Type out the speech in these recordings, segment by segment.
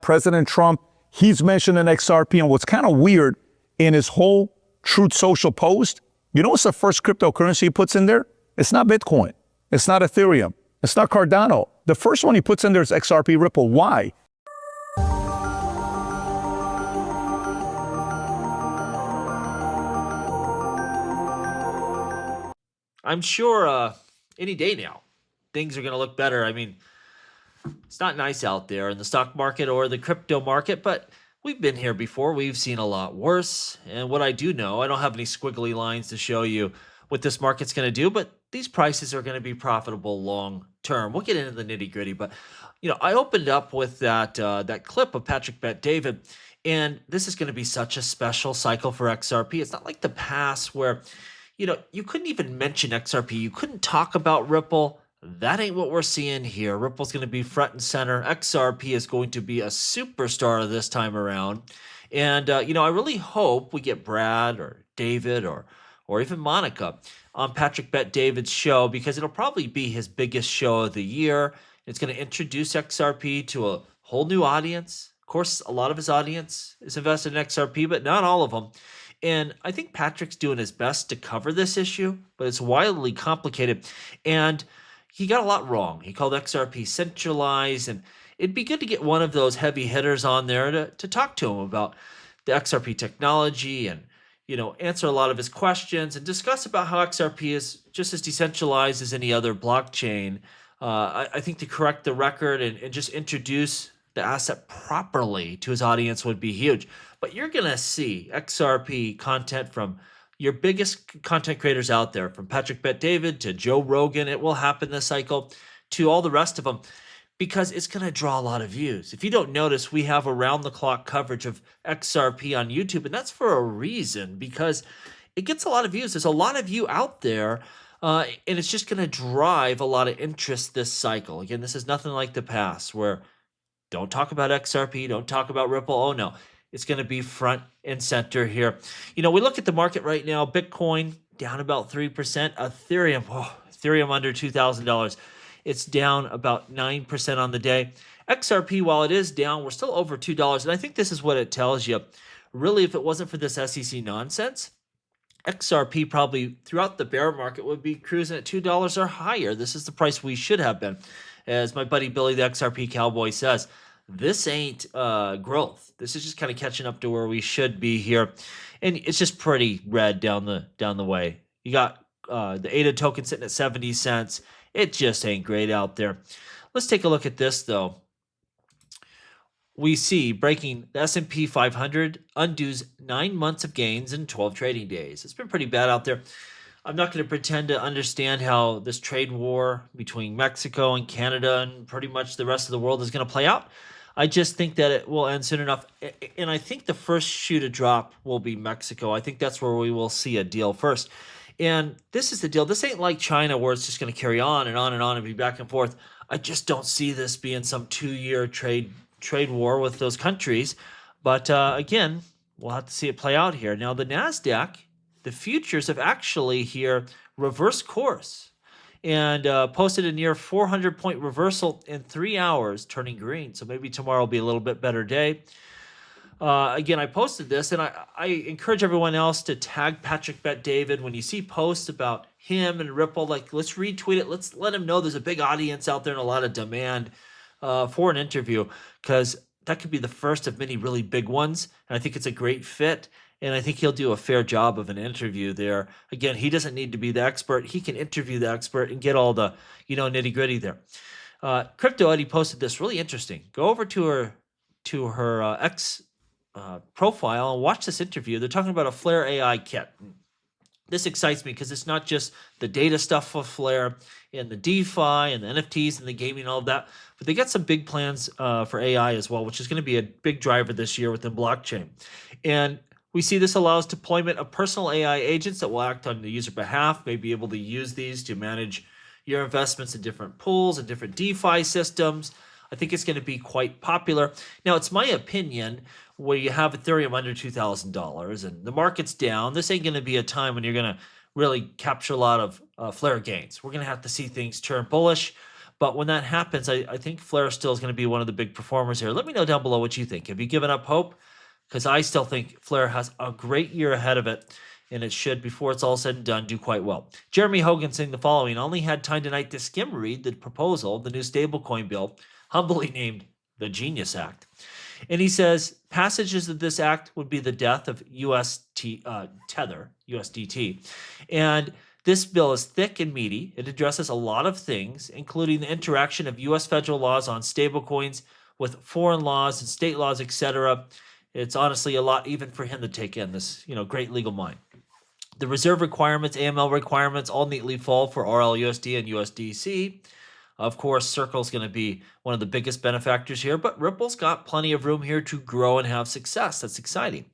President Trump, he's mentioning XRP. And what's kind of weird in his whole Truth Social post, you know what's the first cryptocurrency he puts in there? It's not Bitcoin. It's not Ethereum. It's not Cardano. The first one he puts in there is XRP Ripple. Why? I'm sure any day now, things are going to look better. I mean, it's not nice out there in the stock market or the crypto market, but we've been here before. We've seen a lot worse. And what I do know, I don't have any squiggly lines to show you what this market's going to do, but these prices are going to be profitable long term. We'll get into the nitty gritty, but I opened up with that clip of Patrick Bet-David, and this is going to be such a special cycle for XRP. It's not like the past where you couldn't even mention XRP. You couldn't talk about Ripple. That ain't what we're seeing here. Ripple's going to be front and center. XRP is going to be a superstar this time around. And, I really hope we get Brad or David or even Monica on Patrick Bet-David's show, because it'll probably be his biggest show of the year. It's going to introduce XRP to a whole new audience. Of course, a lot of his audience is invested in XRP, but not all of them. And I think Patrick's doing his best to cover this issue, but it's wildly complicated. And he got a lot wrong. He called XRP centralized, and it'd be good to get one of those heavy hitters on there to talk to him about the XRP technology and, answer a lot of his questions and discuss about how XRP is just as decentralized as any other blockchain. I think to correct the record and just introduce the asset properly to his audience would be huge. But you're going to see XRP content from your biggest content creators out there, from Patrick Bet-David to Joe Rogan. It will happen this cycle, to all the rest of them, because it's going to draw a lot of views. If you don't notice, we have around-the-clock coverage of XRP on YouTube, and that's for a reason, because it gets a lot of views. There's a lot of you out there, and it's just going to drive a lot of interest this cycle. Again, this is nothing like the past, where don't talk about XRP, don't talk about Ripple. Oh, no. It's going to be front and center here. We look at the market right now. Bitcoin down about 3%. Ethereum under $2,000. It's down about 9% on the day. XRP, while it is down, we're still over $2. And I think this is what it tells you. Really, if it wasn't for this SEC nonsense, XRP probably throughout the bear market would be cruising at $2 or higher. This is the price we should have been. As my buddy Billy, the XRP cowboy, says, this ain't growth. This is just kind of catching up to where we should be here. And it's just pretty red down the way. You got the ADA token sitting at 70 cents. It just ain't great out there. Let's take a look at this, though. We see breaking the S&P 500 undoes 9 months of gains in 12 trading days. It's been pretty bad out there. I'm not going to pretend to understand how this trade war between Mexico and Canada and pretty much the rest of the world is going to play out. I just think that it will end soon enough. And I think the first shoe to drop will be Mexico. I think that's where we will see a deal first. And this is the deal. This ain't like China where it's just going to carry on and on and on and be back and forth. I just don't see this being some 2-year trade war with those countries. But again, we'll have to see it play out here. Now, the NASDAQ, the futures have actually here reversed course and posted a near 400-point reversal in 3 hours, turning green. So maybe tomorrow will be a little bit better day. Again, I posted this, and I encourage everyone else to tag Patrick Bet-David when you see posts about him and Ripple. Like, let's retweet it. Let's let him know there's a big audience out there and a lot of demand for an interview, because that could be the first of many really big ones. And I think it's a great fit. And I think he'll do a fair job of an interview there. Again, he doesn't need to be the expert. He can interview the expert and get all the, nitty gritty there. Crypto Eddie posted this really interesting. Go over to her X profile and watch this interview. They're talking about a Flare AI kit. This excites me because it's not just the data stuff for Flare and the DeFi and the NFTs and the gaming and all of that, but they got some big plans for AI as well, which is going to be a big driver this year within blockchain. And we see this allows deployment of personal AI agents that will act on the user behalf, may be able to use these to manage your investments in different pools and different DeFi systems. I think it's going to be quite popular. Now, it's my opinion, where you have Ethereum under $2,000 and the market's down, this ain't going to be a time when you're going to really capture a lot of Flare gains. We're going to have to see things turn bullish. But when that happens, I think Flare still is going to be one of the big performers here. Let me know down below what you think. Have you given up hope? Because I still think Flare has a great year ahead of it, and it should, before it's all said and done, do quite well. Jeremy Hogan saying the following: only had time tonight to skim read the proposal, the new stablecoin bill, humbly named the Genius Act. And he says passages of this act would be the death of Tether, USDT. And this bill is thick and meaty. It addresses a lot of things, including the interaction of U.S. federal laws on stablecoins with foreign laws and state laws, etc. It's honestly a lot even for him to take in, this great legal mind. The reserve requirements, AML requirements, all neatly fall for RLUSD and USDC. Of course, Circle is going to be one of the biggest benefactors here, but Ripple's got plenty of room here to grow and have success. That's exciting.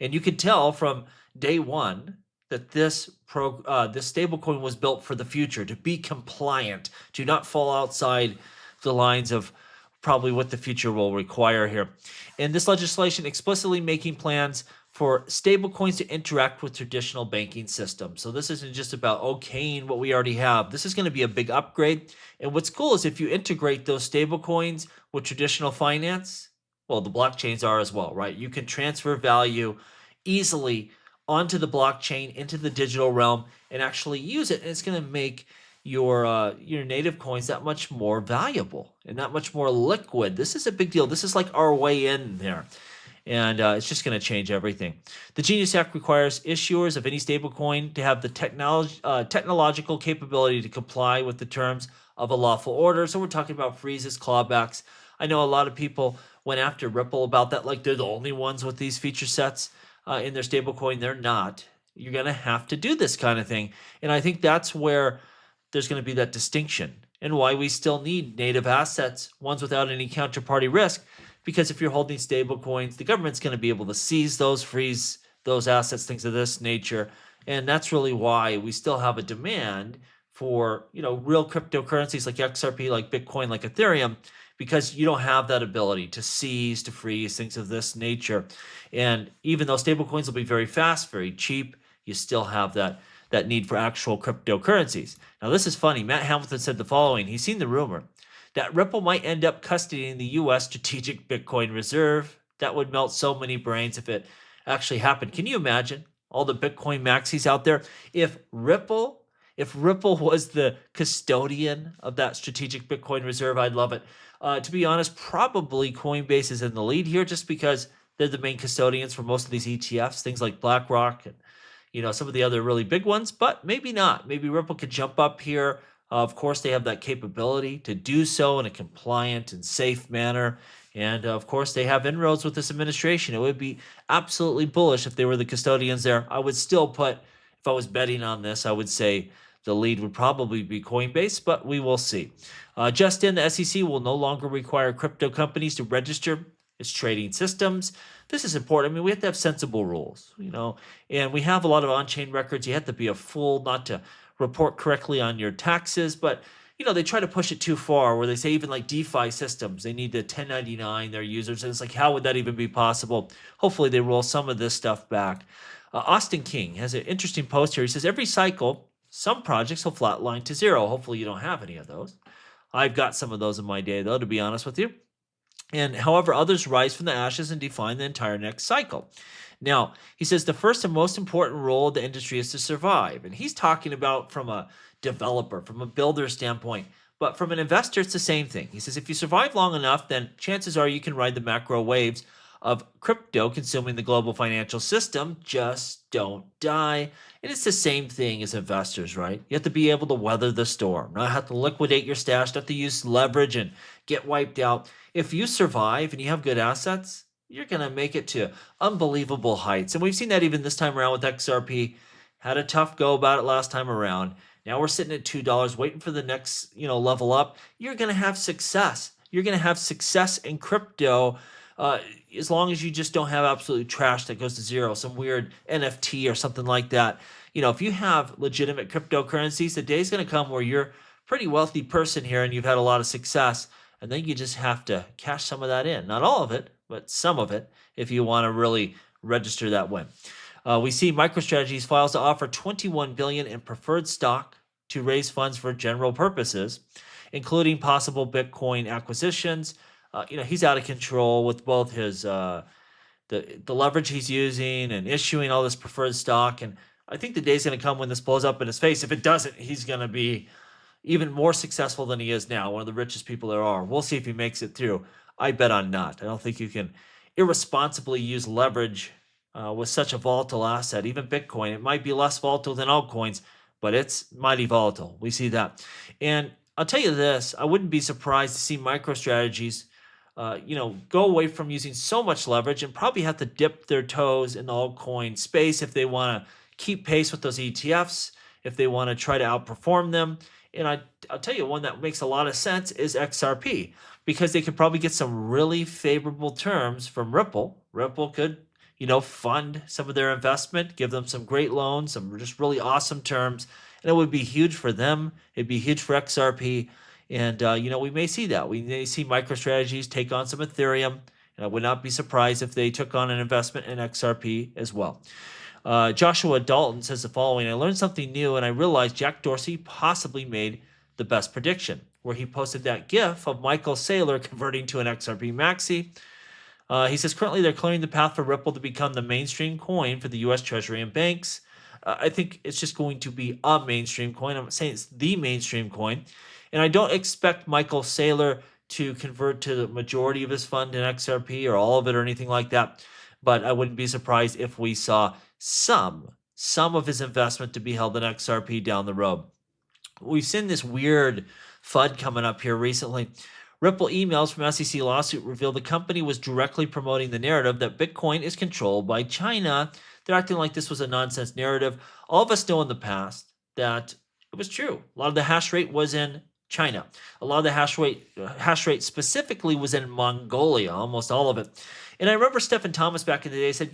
And you can tell from day one that this stablecoin was built for the future, to be compliant, to not fall outside the lines of probably what the future will require here. And this legislation explicitly making plans for stablecoins to interact with traditional banking systems. So this isn't just about okaying what we already have. This is going to be a big upgrade. And what's cool is if you integrate those stablecoins with traditional finance, well, the blockchains are as well, right? You can transfer value easily onto the blockchain, into the digital realm, and actually use it. And it's going to make your native coins that much more valuable and that much more liquid. This is a big deal. This is like our way in there. And it's just going to change everything. The Genius Act requires issuers of any stablecoin to have the technological capability to comply with the terms of a lawful order. So we're talking about freezes, clawbacks. I know a lot of people went after Ripple about that, like they're the only ones with these feature sets in their stablecoin. They're not. You're going to have to do this kind of thing. And I think that's where there's going to be that distinction, and why we still need native assets, ones without any counterparty risk. Because if you're holding stable coins, the government's going to be able to seize those, freeze those assets, things of this nature. And that's really why we still have a demand for, real cryptocurrencies like XRP, like Bitcoin, like Ethereum, because you don't have that ability to seize, to freeze, things of this nature. And even though stable coins will be very fast, very cheap, you still have that need for actual cryptocurrencies. Now, this is funny. Matt Hamilton said the following. He's seen the rumor that Ripple might end up custodying the U.S. strategic Bitcoin reserve. That would melt so many brains if it actually happened. Can you imagine all the Bitcoin maxis out there? If Ripple was the custodian of that strategic Bitcoin reserve, I'd love it. To be honest, probably Coinbase is in the lead here, just because they're the main custodians for most of these ETFs, things like BlackRock and some of the other really big ones, but maybe not. Maybe Ripple could jump up here. Of course, they have that capability to do so in a compliant and safe manner. And of course, they have inroads with this administration. It would be absolutely bullish if they were the custodians there. I would still put, if I was betting on this, I would say the lead would probably be Coinbase, but we will see. Just in, the SEC will no longer require crypto companies to register its trading systems. This is important. I mean, we have to have sensible rules, and we have a lot of on-chain records. You have to be a fool not to report correctly on your taxes, but they try to push it too far, where they say even like DeFi systems, they need to 1099 their users. And it's like, how would that even be possible? Hopefully they roll some of this stuff back. Austin King has an interesting post here. He says, every cycle, some projects will flatline to zero. Hopefully you don't have any of those. I've got some of those in my day, though, to be honest with you. And however, others rise from the ashes and define the entire next cycle. Now, he says the first and most important role of the industry is to survive. And he's talking about from a developer, from a builder standpoint. But from an investor, it's the same thing. He says if you survive long enough, then chances are you can ride the macro waves of crypto consuming the global financial system. Just don't die. And it's the same thing as investors, right? You have to be able to weather the storm, not have to liquidate your stash, not to use leverage and get wiped out. If you survive and you have good assets, you're going to make it to unbelievable heights. And we've seen that even this time around with XRP. Had a tough go about it last time around. Now we're sitting at $2, waiting for the next, level up. You're going to have success. You're going to have success in crypto as long as you just don't have absolute trash that goes to zero, some weird NFT or something like that. If you have legitimate cryptocurrencies, the day's going to come where you're a pretty wealthy person here and you've had a lot of success. And then you just have to cash some of that in. Not all of it, but some of it, if you want to really register that win. We see MicroStrategy's files to offer $21 billion in preferred stock to raise funds for general purposes. including possible Bitcoin acquisitions. He's out of control with both his the leverage he's using and issuing all this preferred stock. And I think the day's going to come when this blows up in his face. If it doesn't, he's going to be even more successful than he is now, one of the richest people there are. We'll see if he makes it through. I bet on not. I don't think you can irresponsibly use leverage with such a volatile asset. Even Bitcoin, it might be less volatile than altcoins, but it's mighty volatile. We see that. And I'll tell you this, I wouldn't be surprised to see MicroStrategies go away from using so much leverage and probably have to dip their toes in the altcoin space if they want to keep pace with those ETFs, if they want to try to outperform them. And I'll tell you, one that makes a lot of sense is XRP, because they could probably get some really favorable terms from Ripple. Ripple could, fund some of their investment, give them some great loans, some just really awesome terms. And it would be huge for them. It'd be huge for XRP. And, we may see that. We may see MicroStrategies take on some Ethereum. And I would not be surprised if they took on an investment in XRP as well. Joshua Dalton says the following: I learned something new and I realized Jack Dorsey possibly made the best prediction, where he posted that GIF of Michael Saylor converting to an XRP maxi. He says currently they're clearing the path for Ripple to become the mainstream coin for the U.S. Treasury and banks. I think it's just going to be a mainstream coin. I'm not saying it's the mainstream coin. And I don't expect Michael Saylor to convert to the majority of his fund in XRP or all of it or anything like that. But I wouldn't be surprised if we saw some of his investment to be held in XRP down the road. We've seen this weird FUD coming up here recently. Ripple emails from SEC lawsuit reveal the company was directly promoting the narrative that Bitcoin is controlled by China. They're acting like this was a nonsense narrative. All of us know in the past that it was true. A lot of the hash rate was in China. A lot of the hash rate specifically was in Mongolia, almost all of it. And I remember Stephen Thomas back in the day said,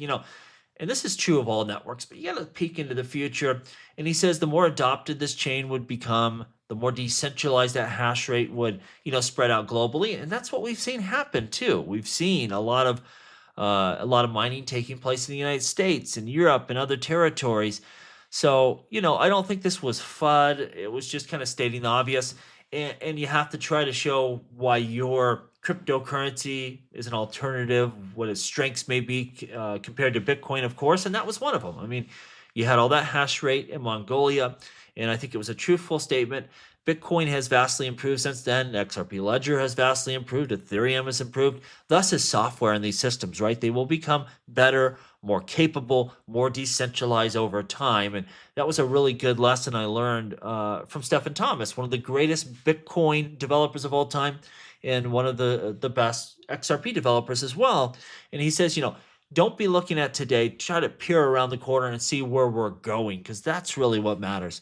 and this is true of all networks, but you got to peek into the future. And he says the more adopted this chain would become, the more decentralized that hash rate would, spread out globally. And that's what we've seen happen too. We've seen a lot of mining taking place in the United States and Europe and other territories. So, I don't think this was FUD. It was just kind of stating the obvious. And you have to try to show why your cryptocurrency is an alternative, what its strengths may be compared to Bitcoin, of course. And that was one of them. I mean, you had all that hash rate in Mongolia, and I think it was a truthful statement. Bitcoin has vastly improved since then. XRP Ledger has vastly improved. Ethereum has improved. Thus is software in these systems, right? They will become better, more capable, more decentralized over time. And that was a really good lesson I learned from Stephen Thomas, one of the greatest Bitcoin developers of all time and one of the best XRP developers as well. And he says, don't be looking at today. Try to peer around the corner and see where we're going, because that's really what matters.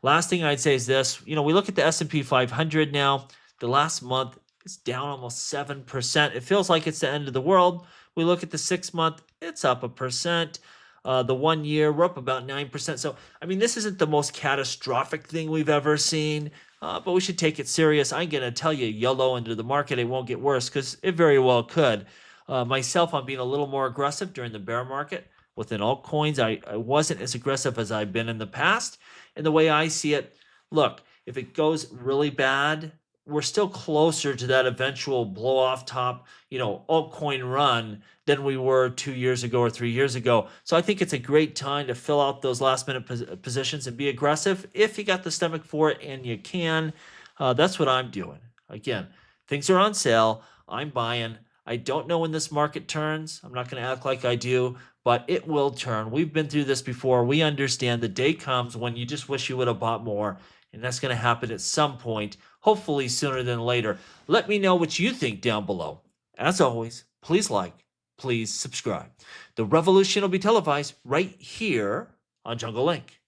Last thing I'd say is this. We look at the S&P 500 now. The last month is down almost 7%. It feels like it's the end of the world. We look at the 6 month, it's up 1%. The 1 year, we're up about 9%. So, this isn't the most catastrophic thing we've ever seen, but we should take it serious. I'm going to tell you, YOLO into the market, it won't get worse, because it very well could. Myself, I'm being a little more aggressive during the bear market. Within altcoins, I wasn't as aggressive as I've been in the past. And the way I see it, look, if it goes really bad, we're still closer to that eventual blow off top, altcoin run than we were 2 years ago or 3 years ago. So I think it's a great time to fill out those last minute positions and be aggressive if you got the stomach for it, and you can. That's what I'm doing. Again, things are on sale. I'm buying. I don't know when this market turns. I'm not going to act like I do, but it will turn. We've been through this before. We understand the day comes when you just wish you would have bought more, and that's going to happen at some point, hopefully sooner than later. Let me know what you think down below. As always, please like, please subscribe. The revolution will be televised right here on Jungle Link.